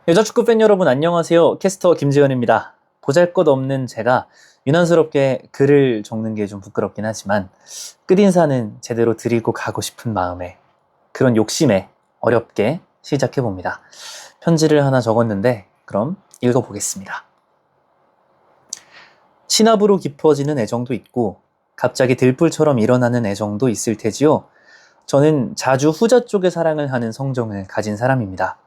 여자축구 팬 여러분 안녕하세요. 캐스터 김지현입니다. 보잘것없는 제가 유난스럽게 글을 적는 게 좀 부끄럽긴 하지만 끝인사는 제대로 드리고 가고 싶은 마음에 그런 욕심에 어렵게 시작해봅니다. 편지를 하나 적었는데 그럼 읽어보겠습니다. 신압으로 깊어지는 애정도 있고 갑자기 들불처럼 일어나는 애정도 있을 테지요. 저는 자주 후자 쪽의 사랑을 하는 성정을 가진 사람입니다.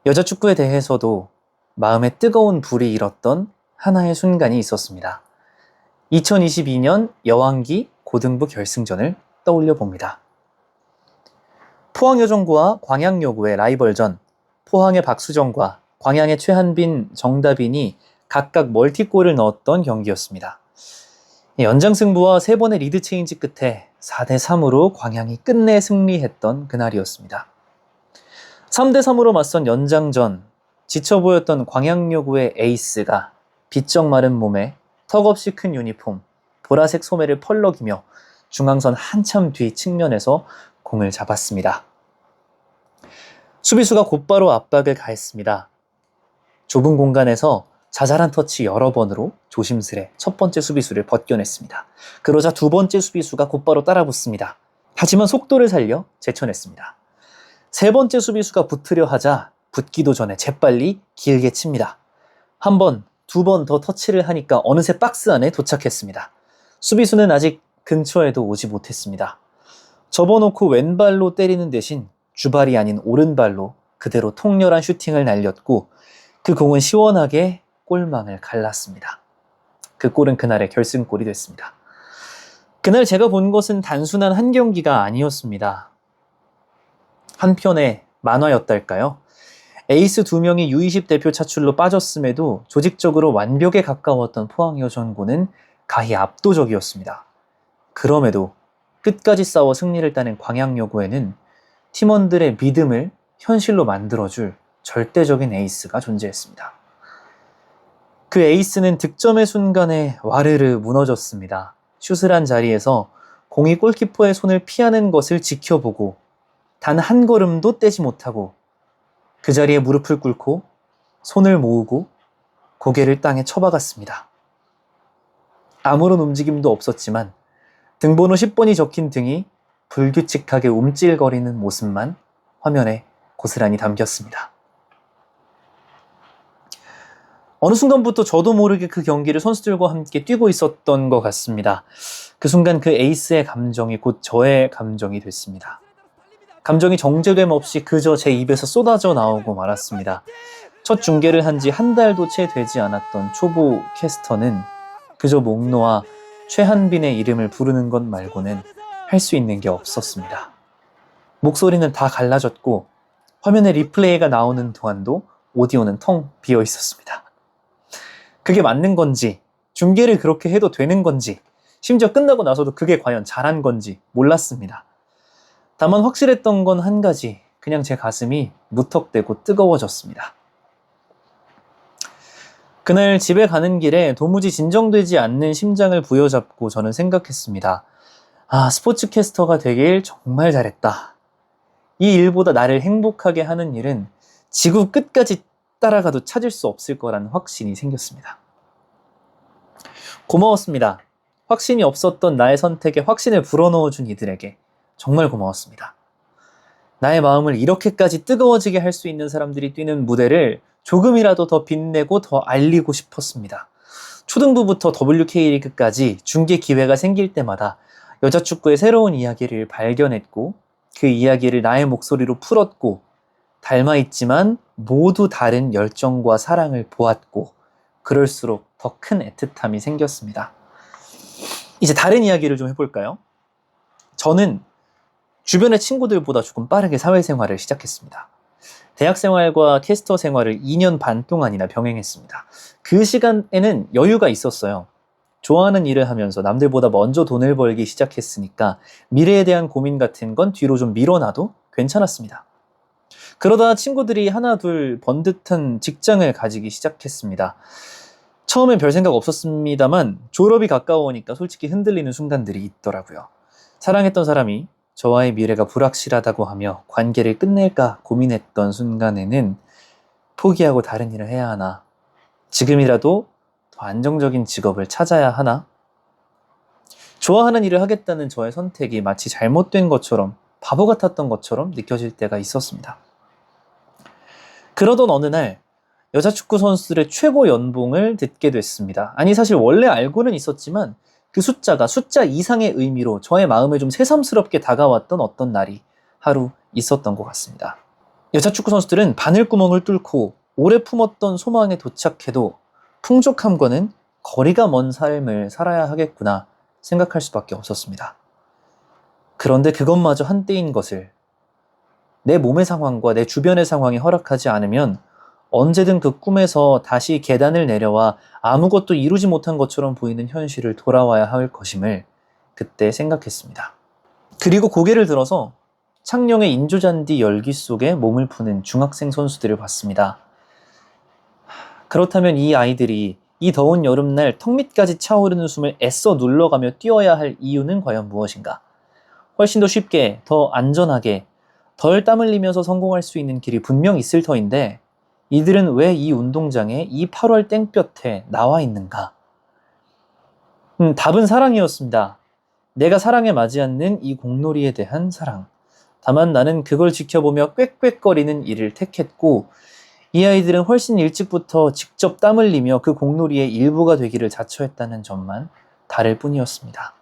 여자 축구에 대해서도 마음에 뜨거운 불이 일었던 하나의 순간이 있었습니다. 2022년 여왕기 고등부 결승전을 떠올려 봅니다. 포항여정구와 광양여구의 라이벌전, 포항의 박수정과 광양의 최한빈, 정다빈이 각각 멀티골을 넣었던 경기였습니다. 연장 승부와 3번의 리드 체인지 끝에 4대3으로 광양이 끝내 승리했던 그날이었습니다. 3대3으로 맞선 연장전, 지쳐 보였던 광양여구의 에이스가 비쩍 마른 몸에 턱없이 큰 유니폼, 보라색 소매를 펄럭이며 중앙선 한참 뒤 측면에서 공을 잡았습니다. 수비수가 곧바로 압박을 가했습니다. 좁은 공간에서 자잘한 터치 여러 번으로 조심스레 첫 번째 수비수를 벗겨냈습니다. 그러자 두 번째 수비수가 곧바로 따라붙습니다. 하지만 속도를 살려 제쳐냈습니다. 세 번째 수비수가 붙으려 하자 붙기도 전에 재빨리 길게 칩니다. 한 번, 두 번 더 터치를 하니까 어느새 박스 안에 도착했습니다. 수비수는 아직 근처에도 오지 못했습니다. 접어놓고 왼발로 때리는 대신 주발이 아닌 오른발로 그대로 통렬한 슈팅을 날렸고 그 공은 시원하게 골망을 갈랐습니다. 그 골은 그날의 결승골이 됐습니다. 그날 제가 본 것은 단순한 한 경기가 아니었습니다. 한편의 만화였달까요? 에이스 2명이 U20 대표 차출로 빠졌음에도 조직적으로 완벽에 가까웠던 포항여전고는 가히 압도적이었습니다. 그럼에도 끝까지 싸워 승리를 따낸 광양여고에는 팀원들의 믿음을 현실로 만들어줄 절대적인 에이스가 존재했습니다. 그 에이스는 득점의 순간에 와르르 무너졌습니다. 슛을 한 자리에서 공이 골키퍼의 손을 피하는 것을 지켜보고 단 한 걸음도 떼지 못하고 그 자리에 무릎을 꿇고 손을 모으고 고개를 땅에 쳐박았습니다. 아무런 움직임도 없었지만 등번호 10번이 적힌 등이 불규칙하게 움찔거리는 모습만 화면에 고스란히 담겼습니다. 어느 순간부터 저도 모르게 그 경기를 선수들과 함께 뛰고 있었던 것 같습니다. 그 순간 그 에이스의 감정이 곧 저의 감정이 됐습니다. 감정이 정제됨 없이 그저 제 입에서 쏟아져 나오고 말았습니다. 첫 중계를 한 지 한 달도 채 되지 않았던 초보 캐스터는 그저 목 놓아 최한빈의 이름을 부르는 것 말고는 할 수 있는 게 없었습니다. 목소리는 다 갈라졌고 화면에 리플레이가 나오는 동안도 오디오는 텅 비어 있었습니다. 그게 맞는 건지, 중계를 그렇게 해도 되는 건지, 심지어 끝나고 나서도 그게 과연 잘한 건지 몰랐습니다. 다만 확실했던 건 한 가지, 그냥 제 가슴이 무턱대고 뜨거워졌습니다. 그날 집에 가는 길에 도무지 진정되지 않는 심장을 부여잡고 저는 생각했습니다. 아, 스포츠캐스터가 되길 정말 잘했다. 이 일보다 나를 행복하게 하는 일은 지구 끝까지 따라가도 찾을 수 없을 거라는 확신이 생겼습니다. 고마웠습니다. 확신이 없었던 나의 선택에 확신을 불어넣어준 이들에게 정말 고마웠습니다. 나의 마음을 이렇게까지 뜨거워지게 할 수 있는 사람들이 뛰는 무대를 조금이라도 더 빛내고 더 알리고 싶었습니다. 초등부부터 WK리그까지 중계 기회가 생길 때마다 여자축구의 새로운 이야기를 발견했고 그 이야기를 나의 목소리로 풀었고 닮아있지만 모두 다른 열정과 사랑을 보았고 그럴수록 더 큰 애틋함이 생겼습니다. 이제 다른 이야기를 좀 해볼까요? 저는 주변의 친구들보다 조금 빠르게 사회생활을 시작했습니다. 대학생활과 캐스터 생활을 2년 반 동안이나 병행했습니다. 그 시간에는 여유가 있었어요. 좋아하는 일을 하면서 남들보다 먼저 돈을 벌기 시작했으니까 미래에 대한 고민 같은 건 뒤로 좀 밀어놔도 괜찮았습니다. 그러다 친구들이 하나 둘 번듯한 직장을 가지기 시작했습니다. 처음엔 별 생각 없었습니다만 졸업이 가까워오니까 솔직히 흔들리는 순간들이 있더라고요. 사랑했던 사람이 저와의 미래가 불확실하다고 하며 관계를 끝낼까 고민했던 순간에는 포기하고 다른 일을 해야 하나? 지금이라도 더 안정적인 직업을 찾아야 하나? 좋아하는 일을 하겠다는 저의 선택이 마치 잘못된 것처럼, 바보 같았던 것처럼 느껴질 때가 있었습니다. 그러던 어느 날 여자 축구 선수들의 최고 연봉을 듣게 됐습니다. 아니, 사실 원래 알고는 있었지만 그 숫자가 숫자 이상의 의미로 저의 마음에 좀 새삼스럽게 다가왔던 어떤 날이 하루 있었던 것 같습니다. 여자 축구 선수들은 바늘구멍을 뚫고 오래 품었던 소망에 도착해도 풍족함과는 거리가 먼 삶을 살아야 하겠구나 생각할 수밖에 없었습니다. 그런데 그것마저 한때인 것을, 내 몸의 상황과 내 주변의 상황이 허락하지 않으면 언제든 그 꿈에서 다시 계단을 내려와 아무것도 이루지 못한 것처럼 보이는 현실을 돌아와야 할 것임을 그때 생각했습니다. 그리고 고개를 들어서 창녕의 인조잔디 열기 속에 몸을 푸는 중학생 선수들을 봤습니다. 그렇다면 이 아이들이 이 더운 여름날 턱 밑까지 차오르는 숨을 애써 눌러가며 뛰어야 할 이유는 과연 무엇인가? 훨씬 더 쉽게, 더 안전하게, 덜 땀 흘리면서 성공할 수 있는 길이 분명 있을 터인데 이들은 왜 이 운동장에 이 8월 땡볕에 나와 있는가? 답은 사랑이었습니다. 내가 사랑에 맞지 않는 이 공놀이에 대한 사랑. 다만 나는 그걸 지켜보며 꽥꽥거리는 일을 택했고 이 아이들은 훨씬 일찍부터 직접 땀 흘리며 그 공놀이의 일부가 되기를 자처했다는 점만 다를 뿐이었습니다.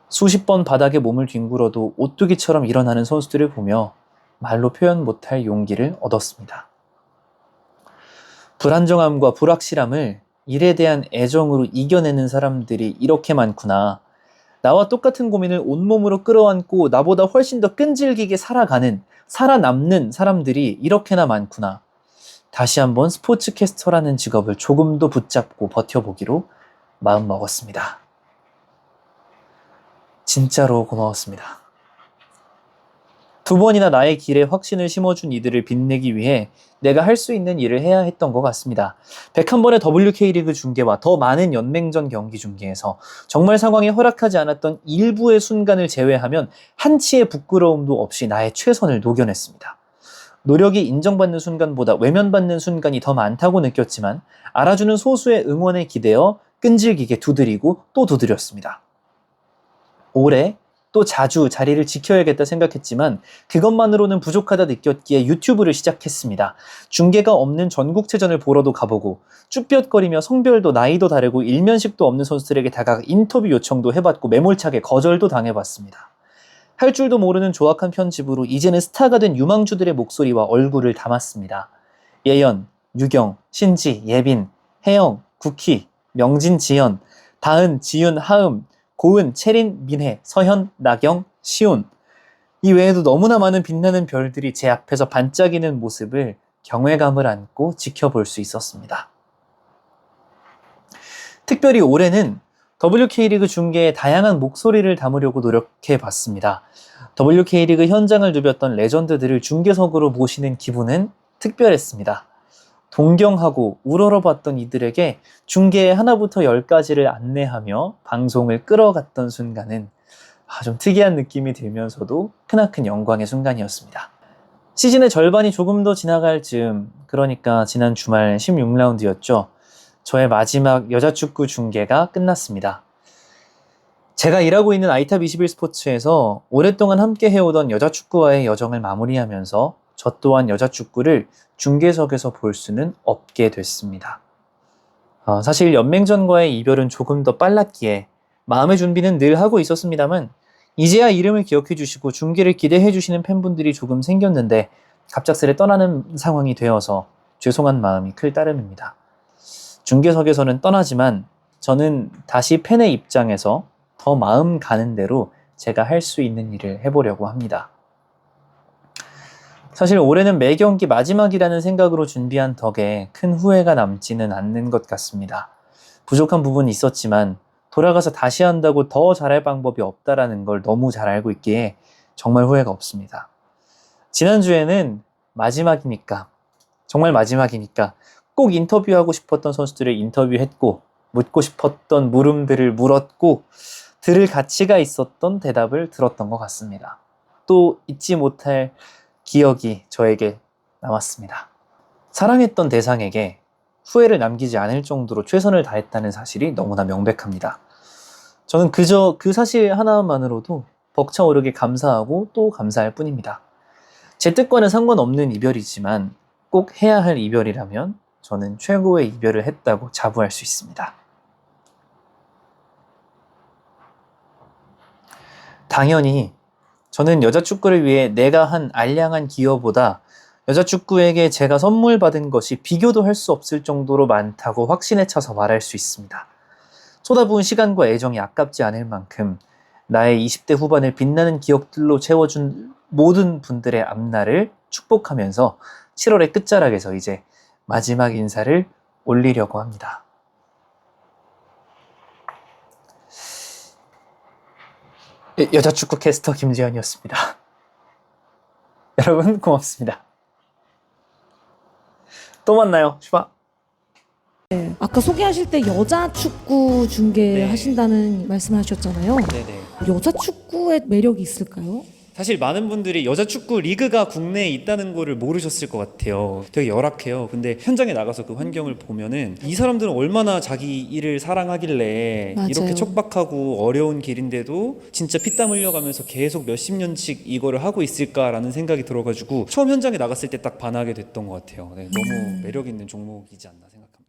수십 번 바닥에 몸을 뒹굴어도 오뚜기처럼 일어나는 선수들을 보며 말로 표현 못할 용기를 얻었습니다. 불안정함과 불확실함을 일에 대한 애정으로 이겨내는 사람들이 이렇게 많구나. 나와 똑같은 고민을 온몸으로 끌어안고 나보다 훨씬 더 끈질기게 살아남는 사람들이 이렇게나 많구나. 다시 한번 스포츠캐스터라는 직업을 조금 더 붙잡고 버텨보기로 마음먹었습니다. 진짜로 고마웠습니다. 두 번이나 나의 길에 확신을 심어준 이들을 빛내기 위해 내가 할 수 있는 일을 해야 했던 것 같습니다. 101번의 WK리그 중계와 더 많은 연맹전 경기 중계에서 정말 상황이 허락하지 않았던 일부의 순간을 제외하면 한치의 부끄러움도 없이 나의 최선을 녹여냈습니다. 노력이 인정받는 순간보다 외면받는 순간이 더 많다고 느꼈지만 알아주는 소수의 응원에 기대어 끈질기게 두드리고 또 두드렸습니다. 오래 또 자주 자리를 지켜야겠다 생각했지만 그것만으로는 부족하다 느꼈기에 유튜브를 시작했습니다. 중계가 없는 전국체전을 보러도 가보고 쭈뼛거리며 성별도 나이도 다르고 일면식도 없는 선수들에게 다가가 인터뷰 요청도 해봤고 매몰차게 거절도 당해봤습니다. 할 줄도 모르는 조악한 편집으로 이제는 스타가 된 유망주들의 목소리와 얼굴을 담았습니다. 예연, 유경, 신지, 예빈, 혜영, 국희, 명진, 지연, 다은, 지윤, 하음, 고은, 채린, 민혜, 서현, 나경, 시온. 이 외에도 너무나 많은 빛나는 별들이 제 앞에서 반짝이는 모습을 경외감을 안고 지켜볼 수 있었습니다. 특별히 올해는 WK리그 중계의 다양한 목소리를 담으려고 노력해봤습니다. WK리그 현장을 누볐던 레전드들을 중계석으로 모시는 기분은 특별했습니다. 동경하고 우러러봤던 이들에게 중계의 하나부터 10까지를 안내하며 방송을 끌어갔던 순간은 좀 특이한 느낌이 들면서도 크나큰 영광의 순간이었습니다. 시즌의 절반이 조금 더 지나갈 즈음, 그러니까 지난 주말 16라운드였죠. 저의 마지막 여자축구 중계가 끝났습니다. 제가 일하고 있는 아이탑21스포츠에서 오랫동안 함께 해오던 여자축구와의 여정을 마무리하면서 저 또한 여자축구를 중계석에서 볼 수는 없게 됐습니다. 사실 연맹전과의 이별은 조금 더 빨랐기에 마음의 준비는 늘 하고 있었습니다만 이제야 이름을 기억해 주시고 중계를 기대해 주시는 팬분들이 조금 생겼는데 갑작스레 떠나는 상황이 되어서 죄송한 마음이 클 따름입니다. 중계석에서는 떠나지만 저는 다시 팬의 입장에서 더 마음 가는 대로 제가 할 수 있는 일을 해보려고 합니다. 사실 올해는 매 경기 마지막이라는 생각으로 준비한 덕에 큰 후회가 남지는 않는 것 같습니다. 부족한 부분이 있었지만 돌아가서 다시 한다고 더 잘할 방법이 없다라는 걸 너무 잘 알고 있기에 정말 후회가 없습니다. 지난주에는 마지막이니까, 정말 마지막이니까 꼭 인터뷰하고 싶었던 선수들을 인터뷰했고 묻고 싶었던 물음들을 물었고 들을 가치가 있었던 대답을 들었던 것 같습니다. 또 잊지 못할 기억이 저에게 남았습니다. 사랑했던 대상에게 후회를 남기지 않을 정도로 최선을 다했다는 사실이 너무나 명백합니다. 저는 그저 그 사실 하나만으로도 벅차오르게 감사하고 또 감사할 뿐입니다. 제 뜻과는 상관없는 이별이지만 꼭 해야 할 이별이라면 저는 최고의 이별을 했다고 자부할 수 있습니다. 당연히 저는 여자 축구를 위해 내가 한 알량한 기여보다 여자 축구에게 제가 선물 받은 것이 비교도 할 수 없을 정도로 많다고 확신에 차서 말할 수 있습니다. 쏟아부은 시간과 애정이 아깝지 않을 만큼 나의 20대 후반을 빛나는 기억들로 채워준 모든 분들의 앞날을 축복하면서 7월의 끝자락에서 이제 마지막 인사를 올리려고 합니다. 여자 축구 캐스터 김지현이었습니다. 여러분 고맙습니다. 또 만나요. 슈바. 아까 소개하실 때 여자 축구 중계하신다는 말씀하셨잖아요. 네네. 여자 축구의 매력이 있을까요? 사실 많은 분들이 여자 축구 리그가 국내에 있다는 거를 모르셨을 것 같아요. 되게 열악해요. 근데 현장에 나가서 그 환경을 보면은 이 사람들은 얼마나 자기 일을 사랑하길래 맞아요. 이렇게 척박하고 어려운 길인데도 진짜 피땀 흘려가면서 계속 몇십 년씩 이거를 하고 있을까라는 생각이 들어가지고 처음 현장에 나갔을 때 딱 반하게 됐던 것 같아요. 네, 너무 매력 있는 종목이지 않나 생각합니다.